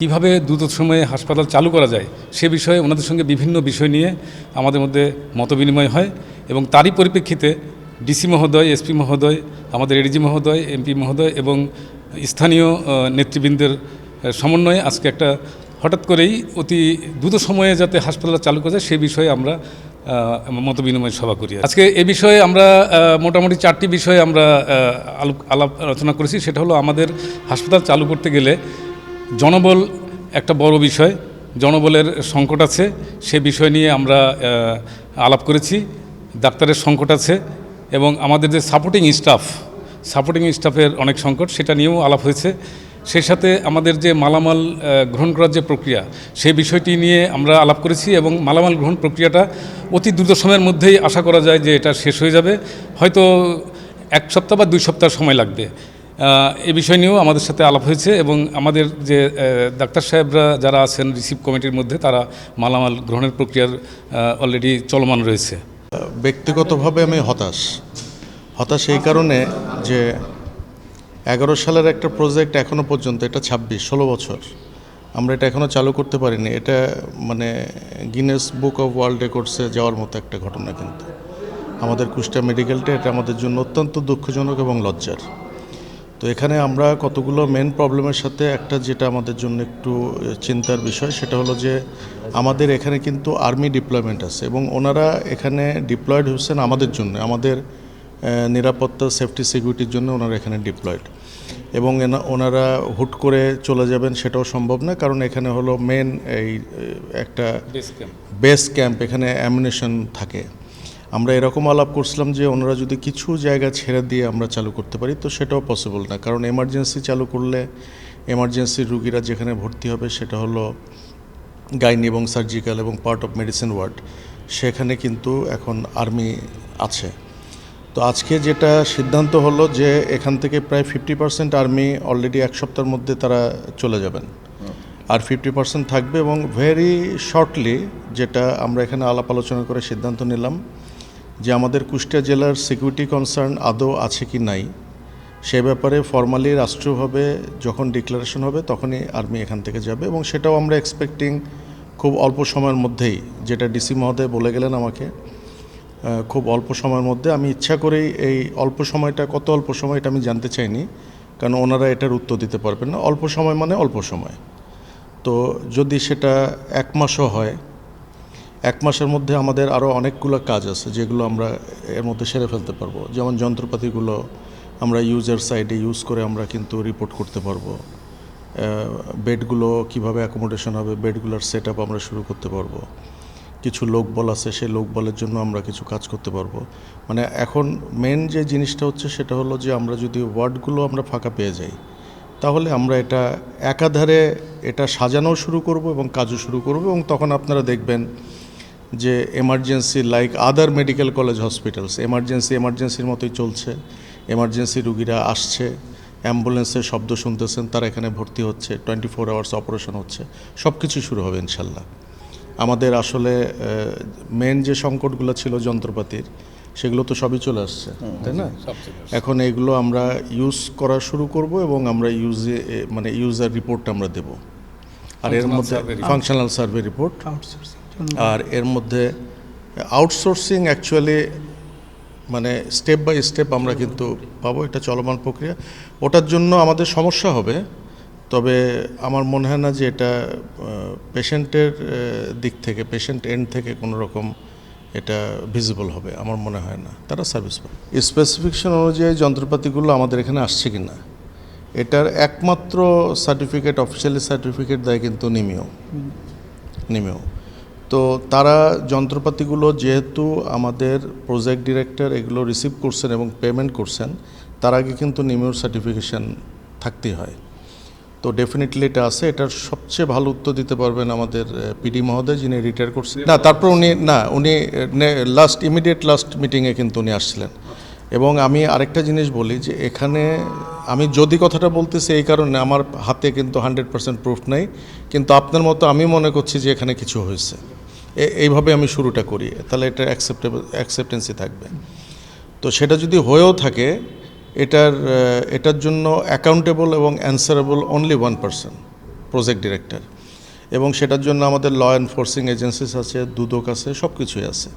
কীভাবে দ্রুত সময়ে হাসপাতাল চালু করা যায় সে বিষয়ে ওনাদের সঙ্গে বিভিন্ন বিষয় নিয়ে আমাদের মধ্যে মতবিনিময় হয় এবং তারই পরিপ্রেক্ষিতে ডিসি মহোদয়, এসপি মহোদয়, আমাদের এডিজি মহোদয়, এমপি মহোদয় এবং স্থানীয় নেতৃবৃন্দের সমন্বয়ে আজকে একটা হঠাৎ করেই অতি দ্রুত সময়ে যাতে হাসপাতাল চালু করা যায় সে বিষয়ে আমরা মতবিনিময় সভা করি। আজকে এ বিষয়ে আমরা মোটামুটি 4টি বিষয়ে আমরা আলাপ আলোচনা করেছি। সেটা হলো আমাদের হাসপাতাল চালু করতে গেলে জনবল একটা বড় বিষয়, জনবলের সংকট আছে, সে বিষয় নিয়ে আমরা আলাপ করেছি। ডাক্তারের সংকট আছে এবং আমাদের যে সাপোর্টিং স্টাফের অনেক সংকট, সেটা নিয়েও আলাপ হয়েছে। সেই সাথে আমাদের যে মালামাল গ্রহণ করার যে প্রক্রিয়া, সেই বিষয়টি নিয়ে আমরা আলাপ করেছি এবং মালামাল গ্রহণ প্রক্রিয়াটা অতি দ্রুত সময়ের মধ্যেই আশা করা যায় যে এটা শেষ হয়ে যাবে, হয়তো 1 সপ্তাহ বা 2 সপ্তাহ সময় লাগবে। এই বিষয় নিয়েও আমাদের সাথে আলাপ হয়েছে এবং আমাদের যে ডাক্তার সাহেবরা যারা আছেন রিসিভ কমিটির মধ্যে, তারা মালামাল গ্রহণের প্রক্রিয়ার অলরেডি চলমান রয়েছে। ব্যক্তিগতভাবে আমি হতাশ এই কারণে যে 11 সালের একটা প্রজেক্ট এখনও পর্যন্ত, এটা 16 বছর আমরা এটা এখনও চালু করতে পারিনি। এটা মানে গিনেস বুক অফ ওয়ার্ল্ড রেকর্ডসে যাওয়ার মতো একটা ঘটনা। কিন্তু আমাদের কুষ্টিয়া মেডিকেলটা এটা আমাদের জন্য অত্যন্ত দুঃখজনক এবং লজ্জার। তো এখানে আমরা কতগুলো মেন প্রবলেমের সাথে একটা যেটা আমাদের জন্য একটু চিন্তার বিষয়, সেটা হলো যে আমাদের এখানে কিন্তু আর্মি ডিপ্লয়মেন্ট আছে এবং ওনারা এখানে ডিপ্লয়েড হচ্ছেন আমাদের জন্য, আমাদের নিরাপত্তা, সেফটি, সিকিউরিটির জন্য ওনারা এখানে ডিপ্লয়েড। এবং ওনারা হুট করে চলে যাবেন সেটাও সম্ভব না, কারণ এখানে হলো মেন এই একটা বেস ক্যাম্প, এখানে অ্যামুনিশন থাকে। আমরা এরকম আলাপ করছিলাম যে ওনারা যদি কিছু জায়গা ছেড়ে দিয়ে আমরা চালু করতে পারি, তো সেটাও পসিবল না, কারণ এমার্জেন্সি চালু করলে এমার্জেন্সি রুগীরা যেখানে ভর্তি হবে সেটা হলো গাইনি এবং সার্জিক্যাল এবং পার্ট অফ মেডিসিন ওয়ার্ড, সেখানে কিন্তু এখন আর্মি আছে। তো আজকে যেটা সিদ্ধান্ত হলো যে এখান থেকে প্রায় 50% আর্মি অলরেডি 1 সপ্তাহের মধ্যে তারা চলে যাবেন, আর 50% থাকবে। এবং ভেরি শর্টলি যেটা আমরা এখানে আলাপ আলোচনা করে সিদ্ধান্ত নিলাম যে আমাদের কুষ্টিয়া জেলার সিকিউরিটি কনসার্ন আদৌ আছে কি নাই, সে ব্যাপারে ফর্মালি রাষ্ট্রীয়ভাবে যখন ডিক্লারেশন হবে তখনই আর্মি এখান থেকে যাবে। এবং সেটাও আমরা এক্সপেক্টিং খুব অল্প সময়ের মধ্যেই, যেটা ডিসি মহোদয় বলে গেলেন আমাকে, খুব অল্প সময়ের মধ্যে। আমি ইচ্ছা করেই এই অল্প সময়টা, কত অল্প সময় এটা আমি জানতে চাইনি, কারণ ওনারা এটার উত্তর দিতে পারবেন না। অল্প সময় মানে অল্প সময়। তো যদি সেটা 1 মাসও হয়, 1 মাসের মধ্যে আমাদের আরও অনেকগুলো কাজ আছে যেগুলো আমরা এর মধ্যে সেরে ফেলতে পারবো। যেমন যন্ত্রপাতিগুলো আমরা ইউজার সাইডে ইউজ করে আমরা কিন্তু রিপোর্ট করতে পারবো। বেডগুলো কিভাবে অ্যাকোমোডেশন হবে, বেডগুলোর সেট আপ আমরা শুরু করতে পারবো। কিছু লোকবল আছে, সেই লোকবলের জন্য আমরা কিছু কাজ করতে পারবো। মানে এখন মেন যে জিনিসটা হচ্ছে সেটা হলো যে আমরা যদি ওয়ার্ডগুলো আমরা ফাঁকা পেয়ে যাই, তাহলে আমরা এটা একাধারে এটা সাজানো শুরু করব এবং কাজও শুরু করব। এবং তখন আপনারা দেখবেন যে emergency like other medical college hospitals, এমার্জেন্সির মতোই চলছে। এমার্জেন্সি রুগীরা আসছে, অ্যাম্বুলেন্সের শব্দ শুনতেছেন, তারা এখানে ভর্তি হচ্ছে, 24 আওয়ার্স অপারেশন হচ্ছে, সব কিছু শুরু হবে ইনশাল্লাহ। আমাদের আসলে মেন যে সংকটগুলো ছিল যন্ত্রপাতির, সেগুলো তো সবই চলে আসছে, তাই না? এখন এগুলো আমরা ইউজ করা শুরু করব এবং আমরা ইউজার রিপোর্ট আমরা দেব। আর এর মধ্যে ফাংশনাল সার্ভে রিপোর্ট, আর এর মধ্যে আউটসোর্সিং অ্যাকচুয়ালি মানে স্টেপ বাই স্টেপ আমরা কিন্তু পাবো, এটা চলমান প্রক্রিয়া। ওটার জন্য আমাদের সমস্যা হবে, তবে আমার মনে হয় না যে এটা পেশেন্টের দিক থেকে, পেশেন্ট এন্ড থেকে কোনো রকম এটা ভিজিবল হবে, আমার মনে হয় না। তারা সার্ভিস পাবে। স্পেসিফিকেশন অনুযায়ী যন্ত্রপাতিগুলো আমাদের এখানে আসছে কি না, এটার একমাত্র সার্টিফিকেট, অফিসিয়ালি সার্টিফিকেট দেয় কিন্তু নিমেও। তো তারা যন্ত্রপাতিগুলো যেহেতু আমাদের প্রজেক্ট ডিরেক্টর এগুলো রিসিভ করছেন এবং পেমেন্ট করছেন, তার আগে কিন্তু নিমেওর সার্টিফিকেশন থাকতেই হয়। তো ডেফিনেটলি এটা আছে। এটার সবচেয়ে ভালো উত্তর দিতে পারবেন আমাদের পিডি মহোদয়, যিনি রিটায়ার করছেন। না, তারপর উনি ইমিডিয়েট লাস্ট মিটিংয়ে কিন্তু উনি আসছিলেন। এবং আমি আরেকটা জিনিস বলি যে এখানে আমি যদি কথাটা বলতেছি এই কারণে, আমার হাতে কিন্তু 100% প্রুফ নেই, কিন্তু আপনার মতো আমি মনে করছি যে এখানে কিছু হয়েছে। এইভাবে আমি শুরুটা করি, তাহলে এটা অ্যাকসেপ্টেন্সি থাকবে। তো সেটা যদি হয়েও থাকে, এটার জন্য অ্যাকাউন্টেবল এবং answerable only 1 person. Project director, এবং সেটার জন্য আমাদের ল এনফোর্সিং এজেন্সিস আছে, দুদক আছে, সব কিছুই আছে।